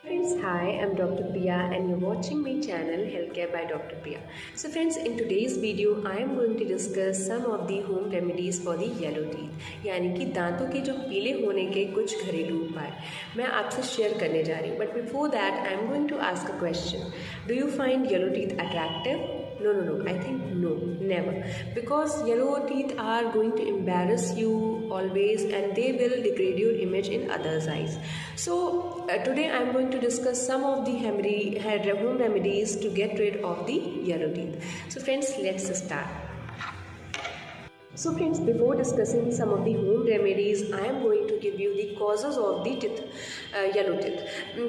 Friends, hi, I'm Dr. Priya and you're watching my channel Healthcare by Dr. Priya. So friends, in today's video, I am going to discuss some of the home remedies for the yellow teeth. यानी कि दांतों के जो पीले होने के कुछ घरेलू उपाय मैं आपसे शेयर करने जा रही हूँ. But before that, I am going to ask a question. Do you find yellow teeth attractive? No. I think no, never. Because yellow teeth are going to embarrass you always and they will degrade your image in others' eyes. So today I am going to discuss some of the home remedies to get rid of the yellow teeth. So friends, let's start. So friends, before discussing some of the home remedies, I am going to give you the causes of the yellow teeth.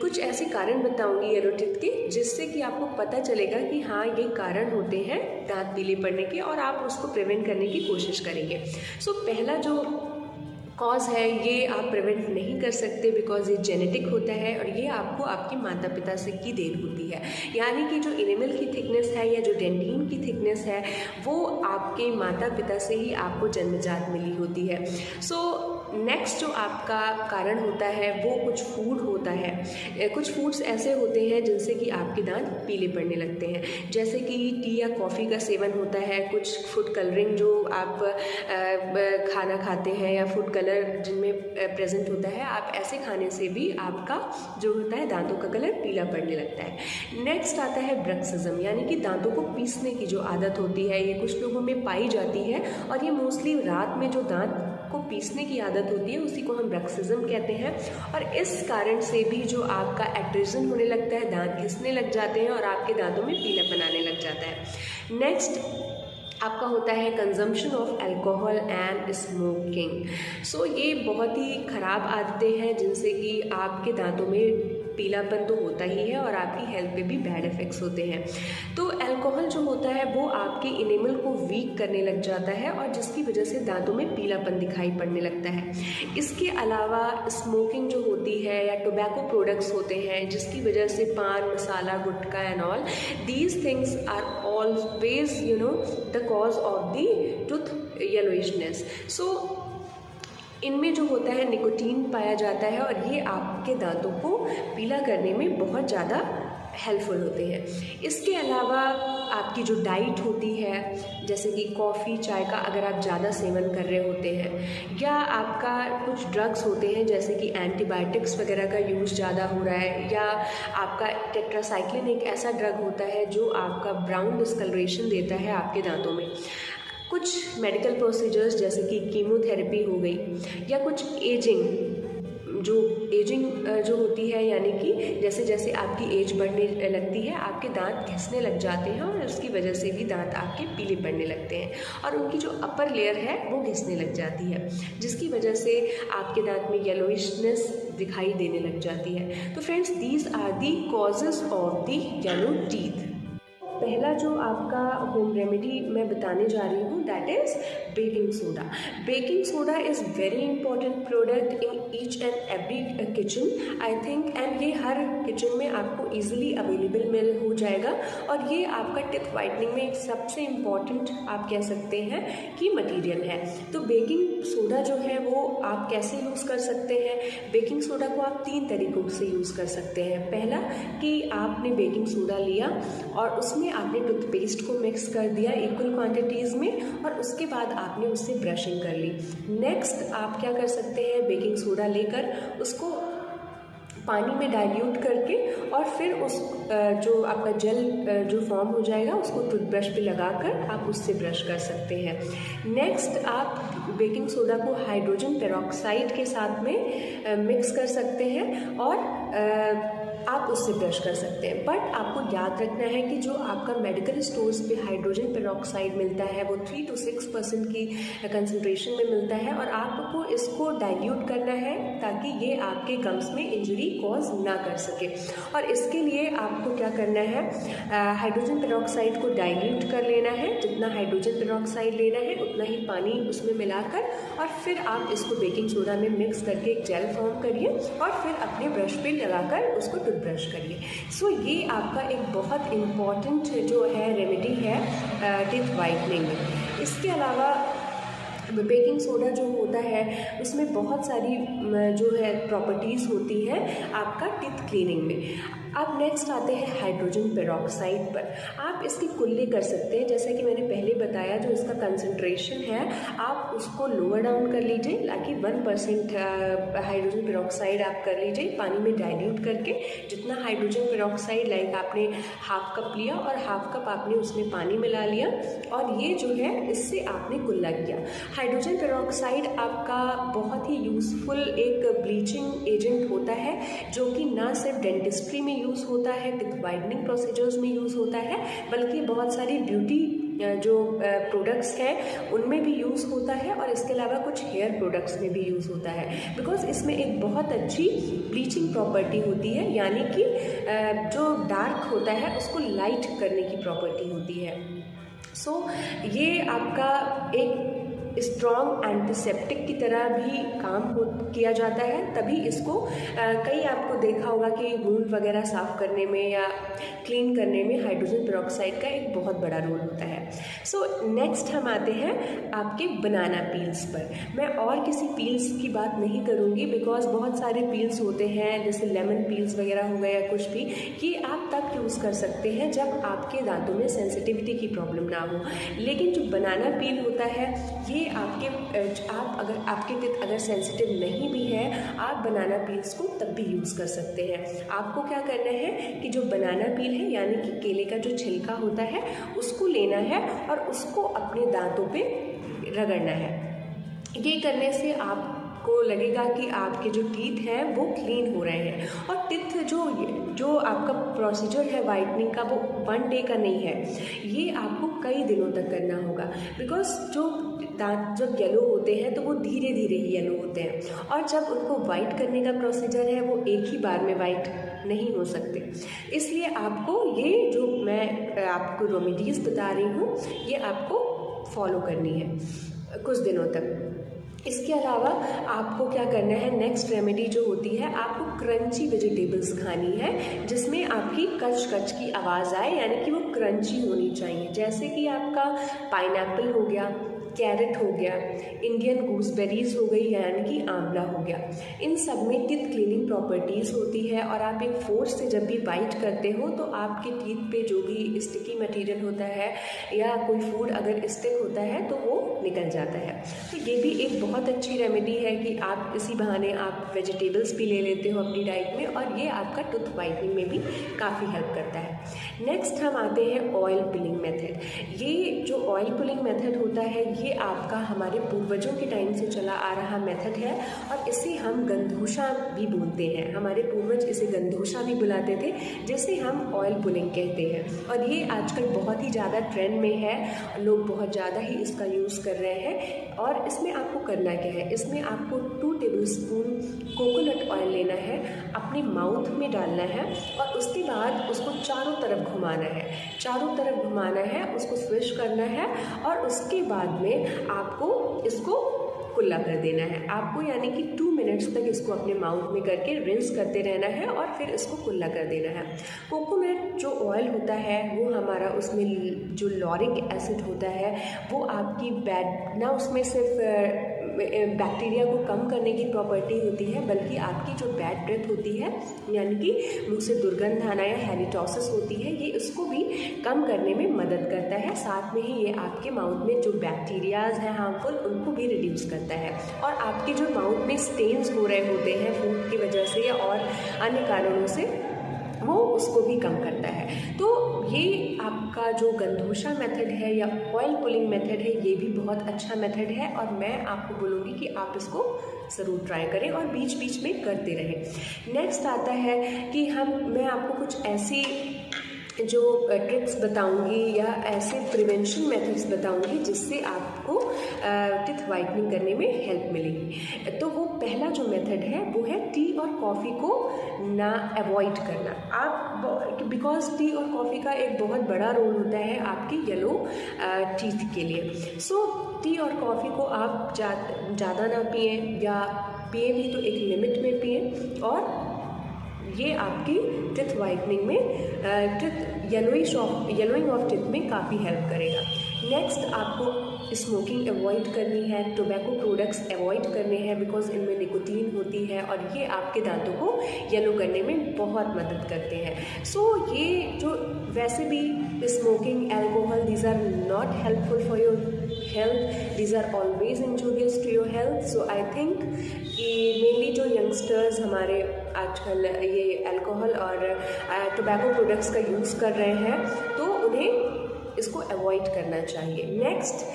कुछ ऐसे कारण बताऊंगी yellow teeth के जिससे कि आपको पता चलेगा कि हाँ ये कारण होते हैं दांत पीले पड़ने के और आप उसको प्रिवेंट करने की कोशिश करेंगे. सो पहला जो कॉज है ये आप प्रिवेंट नहीं कर सकते बिकॉज ये जेनेटिक होता है और ये आपको आपके माता पिता से की देन होती है. यानी कि जो इनेमल की थिकनेस है या जो डेंटिन की थिकनेस है वो आपके माता पिता से ही आपको जन्मजात मिली होती है. सो नेक्स्ट जो आपका कारण होता है वो कुछ फूड होता है. कुछ फूड्स ऐसे होते हैं जिनसे कि आपके दांत पीले पड़ने लगते हैं, जैसे कि टी या कॉफ़ी का सेवन होता है. कुछ फूड कलरिंग जो आप खाना खाते हैं या फूड कलर जिनमें प्रेजेंट होता है, आप ऐसे खाने से भी आपका जो होता है दांतों का कलर पीला पड़ने लगता है. नेक्स्ट आता है ब्रक्सिज्म, यानी कि दांतों को पीसने की जो आदत होती है ये कुछ लोगों में पाई जाती है और ये मोस्टली रात में जो दांत को पीसने की आदत होती है उसी को हम ब्रक्सिज्म कहते हैं. और इस कारण से भी जो आपका एट्रिजन होने लगता है, दांत घिसने लग जाते हैं और आपके दांतों में पीलापन आने लग जाता है. नेक्स्ट आपका होता है consumption of alcohol and smoking. So ये बहुत ही ख़राब आदतें हैं जिनसे कि आपके दांतों में पीलापन तो होता ही है और आपकी हेल्थ पे भी बैड इफ़ेक्ट्स होते हैं. तो अल्कोहल जो होता है वो आपके इनेमल को वीक करने लग जाता है और जिसकी वजह से दांतों में पीलापन दिखाई पड़ने लगता है. इसके अलावा स्मोकिंग जो होती है या टोबैको प्रोडक्ट्स होते हैं जिसकी वजह से paan masala gutkha and all these things are always the cause of the tooth yellowishness. So इनमें जो होता है निकोटीन पाया जाता है और ये आपके दांतों को पीला करने में बहुत ज़्यादा हेल्पफुल होते हैं. इसके अलावा आपकी जो डाइट होती है जैसे कि कॉफ़ी चाय का अगर आप ज़्यादा सेवन कर रहे होते हैं या आपका कुछ ड्रग्स होते हैं जैसे कि एंटीबायोटिक्स वगैरह का यूज़ ज़्यादा हो रहा है या आपका टेट्रासाइक्लिन एक ऐसा ड्रग होता है जो आपका ब्राउन डिस्कलरेशन देता है आपके दांतों में. कुछ मेडिकल प्रोसीजर्स जैसे कि कीमोथेरेपी हो गई या कुछ एजिंग जो होती है, यानी कि जैसे जैसे आपकी एज बढ़ने लगती है आपके दांत घिसने लग जाते हैं और उसकी वजह से भी दांत आपके पीले पड़ने लगते हैं और उनकी जो अपर लेयर है वो घिसने लग जाती है जिसकी वजह से आपके दांत में येलोइशनेस दिखाई देने लग जाती है. तो friends, these are the causes of the yellow teeth. पहला जो आपका होम रेमेडी मैं बताने जा रही हूँ that is baking soda. Baking soda is very important product in each and every kitchen I think, and ये हर किचन में आपको इजीली अवेलेबल मिल हो जाएगा और ये आपका टिथ वाइटनिंग में एक सबसे इम्पॉर्टेंट आप कह सकते हैं कि मटेरियल है. तो बेकिंग सोडा जो है वो आप कैसे यूज़ कर सकते हैं? बेकिंग सोडा को आप 3 तरीक़ों से यूज़ कर सकते हैं. पहला कि आपने बेकिंग सोडा लिया और उसमें आपने टूथपेस्ट को मिक्स कर दिया इक्वल क्वांटिटीज़ में और उसके बाद आपने उससे ब्रशिंग कर ली. नेक्स्ट आप क्या कर सकते हैं, बेकिंग सोडा लेकर उसको पानी में डाइल्यूट करके और फिर उस जो आपका जेल जो फॉर्म हो जाएगा उसको टूथब्रश पे लगाकर आप उससे ब्रश कर सकते हैं. नेक्स्ट आप बेकिंग सोडा को हाइड्रोजन पेरोक्साइड के साथ में मिक्स कर सकते हैं और आप उससे ब्रश कर सकते हैं. बट आपको याद रखना है कि जो आपका मेडिकल स्टोर्स पे हाइड्रोजन पेरोक्साइड मिलता है वो 3 to 6% की कंसंट्रेशन में मिलता है और आपको इसको डाइल्यूट करना है ताकि ये आपके गम्स में इंजरी कॉज ना कर सके. और इसके लिए आपको क्या करना है, हाइड्रोजन पेरोक्साइड को डाइल्यूट कर लेना है. जितना हाइड्रोजन पेरोक्साइड लेना है उतना ही पानी उसमें मिलाकर और फिर आप इसको बेकिंग सोडा में मिक्स करके एक जेल फॉर्म करिए और फिर अपने ब्रश पे लगाकर उसको टूथब्रश करिए. सो ये आपका एक बहुत इम्पॉर्टेंट जो है रेमेडी है टीथ वाइटनिंग में. इसके अलावा बेकिंग सोडा जो होता है उसमें बहुत सारी जो है प्रॉपर्टीज़ होती है आपका टीथ क्लीनिंग में। अब नेक्स्ट आते हैं हाइड्रोजन पेरोक्साइड पर। आप इसकी कुल्ली कर सकते हैं, जैसा कि मैंने पहले बताया जो इसका कंसंट्रेशन है आप उसको लोअर डाउन कर लीजिए, ताकि 1% हाइड्रोजन पेरोक्साइड आप कर लीजिए पानी में डाइल्यूट करके। जितना हाइड्रोजन पेरोक्साइड लाइक आपने हाफ कप लिया और हाफ कप आपने उसमें पानी मिला लिया और ये जो है इससे आपने कुल्ला किया। हाइड्रोजन पेरोक्साइड आपका बहुत ही यूज़फुल एक ब्लीचिंग एजेंट होता है, जो कि ना सिर्फ डेंटिस्ट्री में यूज़ होता है, टीथ वाइटनिंग प्रोसीजर्स में यूज़ होता है, बल्कि बहुत सारी ब्यूटी जो प्रोडक्ट्स हैं उनमें भी यूज़ होता है और इसके अलावा कुछ हेयर प्रोडक्ट्स में भी यूज़ होता है। बिकॉज इसमें एक बहुत अच्छी ब्लीचिंग प्रॉपर्टी होती है, यानी कि जो डार्क होता है उसको लाइट करने की प्रॉपर्टी होती है। सो ये आपका एक स्ट्रॉन्ग एंटीसेप्टिक की तरह भी काम किया जाता है, तभी इसको कई आपको देखा होगा कि वूंड वगैरह साफ़ करने में या क्लीन करने में हाइड्रोजन पेरोक्साइड का एक बहुत बड़ा रोल होता है। सो नेक्स्ट हम आते हैं आपके बनाना पील्स पर। मैं और किसी पील्स की बात नहीं करूँगी, बिकॉज बहुत सारे पील्स होते हैं जैसे लेमन पील्स वगैरह हो गए या कुछ भी, ये आप तब यूज़ कर सकते हैं जब आपके दांतों में सेंसिटिविटी की प्रॉब्लम ना हो। लेकिन जो बनाना पील होता है ये आप अगर आपके टीथ अगर सेंसिटिव नहीं भी है, आप बनाना पील्स को तब भी यूज़ कर सकते हैं। आपको क्या करना है कि जो बनाना पील है यानी कि केले का जो छिलका होता है उसको लेना है और उसको अपने दांतों पे रगड़ना है। ये करने से आपको लगेगा कि आपके जो टीथ हैं वो क्लीन हो रहे हैं। और टीथ जो आपका प्रोसीजर है वाइटनिंग का वो 1 डे का नहीं है, ये आपको कई दिनों तक करना होगा। बिकॉज जो दांत जब येलो होते हैं तो वो धीरे धीरे ही येलो होते हैं, और जब उनको वाइट करने का प्रोसीजर है वो एक ही बार में वाइट नहीं हो सकते। इसलिए आपको ये जो मैं आपको रेमेडीज़ बता रही हूँ ये आपको फॉलो करनी है कुछ दिनों तक। इसके अलावा आपको क्या करना है, नेक्स्ट रेमेडी जो होती है, आपको क्रंची वेजिटेबल्स खानी है जिसमें आपकी कच कच की आवाज़ आए, यानी कि वो क्रंची होनी चाहिए। जैसे कि आपका पाइनएप्पल हो गया, कैरेट हो गया, इंडियन गूसबेरीज हो गई यानी कि आंवला हो गया। इन सब में टीथ क्लीनिंग प्रॉपर्टीज़ होती है और आप एक फोर्स से जब भी बाइट करते हो तो आपके टीथ पे जो भी स्टिकी मटेरियल होता है या कोई फूड अगर स्टिक होता है तो वो निकल जाता है। तो ये भी एक बहुत अच्छी रेमेडी है कि आप इसी बहाने आप वेजिटेबल्स भी ले लेते हो अपनी डाइट में, और ये आपका टूथ वाइटनिंग में भी काफ़ी हेल्प करता है। नेक्स्ट हम आते हैं ऑयल पुलिंग मेथड। ये जो ऑयल पुलिंग मेथड होता है ये आपका हमारे पूर्वजों के टाइम से चला आ रहा मेथड है और इसे हम गंधोशा भी बोलते हैं। हमारे पूर्वज इसे गंधोशा भी बुलाते थे, जिसे हम ऑयल पुलिंग कहते हैं। और ये आजकल बहुत ही ज़्यादा ट्रेंड में है, लोग बहुत ज़्यादा ही इसका यूज़ कर रहे हैं। और इसमें आपको करना क्या है, इसमें आपको 2 टेबलस्पून कोकोनट ऑयल लेना है, अपने माउथ में डालना है और उसके बाद उसको चारों तरफ घुमाना है, चारों तरफ घुमाना है, उसको स्विश करना है और उसके बाद में आपको इसको कुल्ला कर देना है। आपको यानी कि 2 मिनट्स तक इसको अपने माउथ में करके रिंस करते रहना है और फिर इसको कुल्ला कर देना है। कोकोनट जो ऑयल होता है वो हमारा उसमें जो लॉरिक एसिड होता है वो आपकी बैड ना उसमें सिर्फ बैक्टीरिया को कम करने की प्रॉपर्टी होती है, बल्कि आपकी जो बैड ब्रेथ होती है यानी कि मुंह से दुर्गंध आना या हैलिटोसिस होती है, ये इसको भी कम करने में मदद करता है। साथ में ही ये आपके माउथ में जो बैक्टीरियाज हैं हार्मफुल उनको भी रिड्यूस करता है और आपके जो माउथ में स्टेन्स हो रहे होते हैं फूड की वजह से या और अन्य कारणों से वो उसको भी कम करता है। तो ये आपका जो गंधोशा मेथड है या ऑयल पुलिंग मेथड है ये भी बहुत अच्छा मेथड है और मैं आपको बोलूँगी कि आप इसको ज़रूर ट्राई करें और बीच बीच में करते रहें। नेक्स्ट आता है कि मैं आपको कुछ ऐसी जो ट्रिक्स बताऊंगी या ऐसे प्रिवेंशन मेथड्स बताऊंगी जिससे आपको टीथ वाइटनिंग करने में हेल्प मिलेगी। तो वो पहला जो मेथड है वो है टी और कॉफ़ी को ना अवॉइड करना। आप बिकॉज टी और कॉफ़ी का एक बहुत बड़ा रोल होता है आपके येलो टीथ के लिए। सो टी और कॉफ़ी को आप ज़्यादा ना पिए या पिए भी तो एक लिमिट में पिए और ये आपकी टीथ वाइटनिंग में टीथ येलोइंग ऑफ टीथ में काफ़ी हेल्प करेगा। नेक्स्ट आपको स्मोकिंग अवॉइड करनी है, टोबैको प्रोडक्ट्स अवॉइड करने हैं बिकॉज इनमें निकोटीन होती है और ये आपके दांतों को येलो करने में बहुत मदद करते हैं। सो ये जो वैसे भी smoking, alcohol, these are not helpful for your health, these are always injurious to your health. So I think कि मेनली जो यंगस्टर्स हमारे आजकल ये अल्कोहल और टोबैको प्रोडक्ट्स का यूज़ कर रहे हैं तो उन्हें इसको अवॉइड करना चाहिए। Next,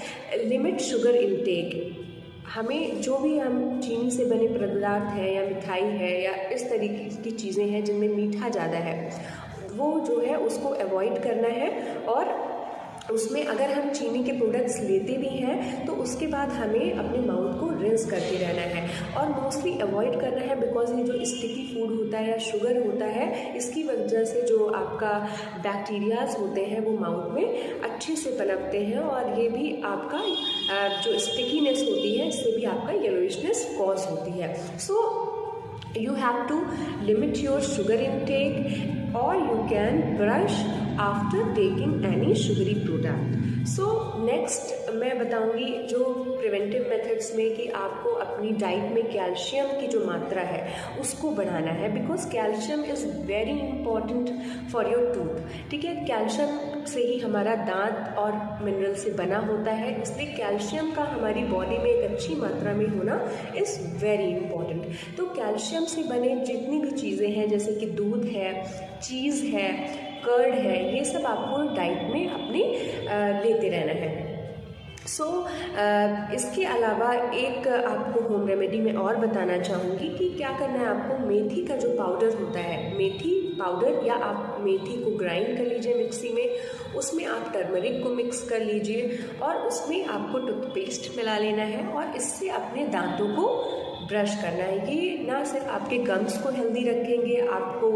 limit sugar intake. हमें जो भी हम चीनी से बने पदार्थ हैं या मिठाई है या इस तरीके की चीज़ें हैं जिनमें मीठा ज़्यादा है, वो जो है उसको अवॉइड करना है। और उसमें अगर हम चीनी के प्रोडक्ट्स लेते भी हैं तो उसके बाद हमें अपने माउथ को रिंस करते रहना है और मोस्टली अवॉइड करना है बिकॉज ये जो स्टिकी फूड होता है या शुगर होता है, इसकी वजह से जो आपका बैक्टीरियाज होते हैं वो माउथ में अच्छे से पनपते हैं और ये भी आपका जो स्टिकीनेस होती है इससे भी आपका येलोइशनेस कॉज होती है। सो you have to limit your sugar intake or you can brush after taking any sugary product. So next मैं बताऊंगी जो प्रिवेंटिव मेथड्स में कि आपको अपनी डाइट में कैल्शियम की जो मात्रा है उसको बढ़ाना है because calcium is very important for your tooth. ठीक है, कैल्शियम से ही हमारा दांत और मिनरल से बना होता है, इसलिए कैल्शियम का हमारी बॉडी में एक अच्छी मात्रा में होना इज़ वेरी इंपॉर्टेंट। तो कैल्शियम से बने जितनी भी चीज़ें हैं जैसे कि दूध है, चीज़ है, कर्ड है, ये सब आपको डाइट में अपने लेते रहना है। सो इसके अलावा एक आपको होम रेमेडी में और बताना चाहूँगी कि क्या करना है आपको। मेथी का जो पाउडर होता है, मेथी पाउडर या आप मेथी को ग्राइंड कर लीजिए मिक्सी में, उसमें आप टर्मरिक को मिक्स कर लीजिए और उसमें आपको टूथपेस्ट मिला लेना है और इससे अपने दांतों को ब्रश करना है। ये ना सिर्फ आपके गम्स को हेल्दी रखेंगे, आपको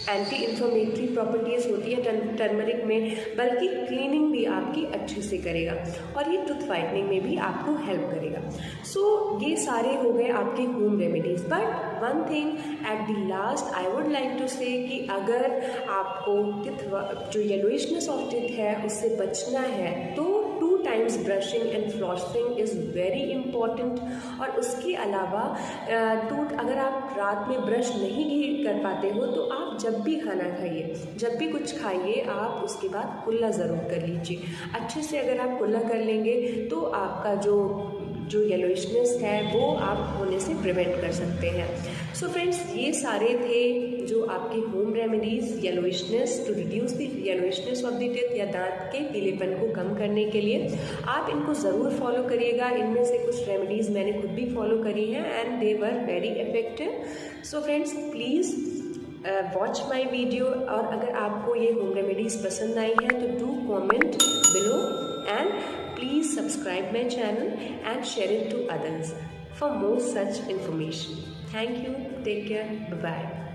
एंटी इन्फ्लेमेटरी प्रॉपर्टीज़ होती है टर्मरिक में, बल्कि क्लीनिंग भी आपकी अच्छे से करेगा और ये टूथ वाइटनिंग में भी आपको हेल्प करेगा। सो ये सारे हो गए आपके home remedies. But one thing at the last I would like to say कि अगर आपको टिथ जो येलोइशनेस ऑफ टिथ है उससे बचना है तो 2 times brushing and flossing is very important. और उसके अलावा टूथ अगर आप रात में ब्रश नहीं कर पाते हो तो आप जब भी खाना खाइए, जब भी कुछ खाइए, आप उसके बाद कुल्ला ज़रूर कर लीजिए। अच्छे से अगर आप कुल्ला कर लेंगे तो आपका जो येलोइशनेस है वो आप होने से प्रिवेंट कर सकते हैं। सो फ्रेंड्स, ये सारे थे जो आपके home remedies yellowishness to reduce the yellowishness of the teeth या दांत के पीलेपन को कम करने के लिए। आप इनको ज़रूर फॉलो करिएगा। इनमें से कुछ रेमेडीज़ मैंने खुद भी फॉलो करी हैं and they were very effective. So friends, please watch my video और अगर आपको ये होम रेमेडीज़ पसंद आई हैं तो do comment below and please subscribe my channel and share it to others for more such information. Thank you. Take care. Bye-bye.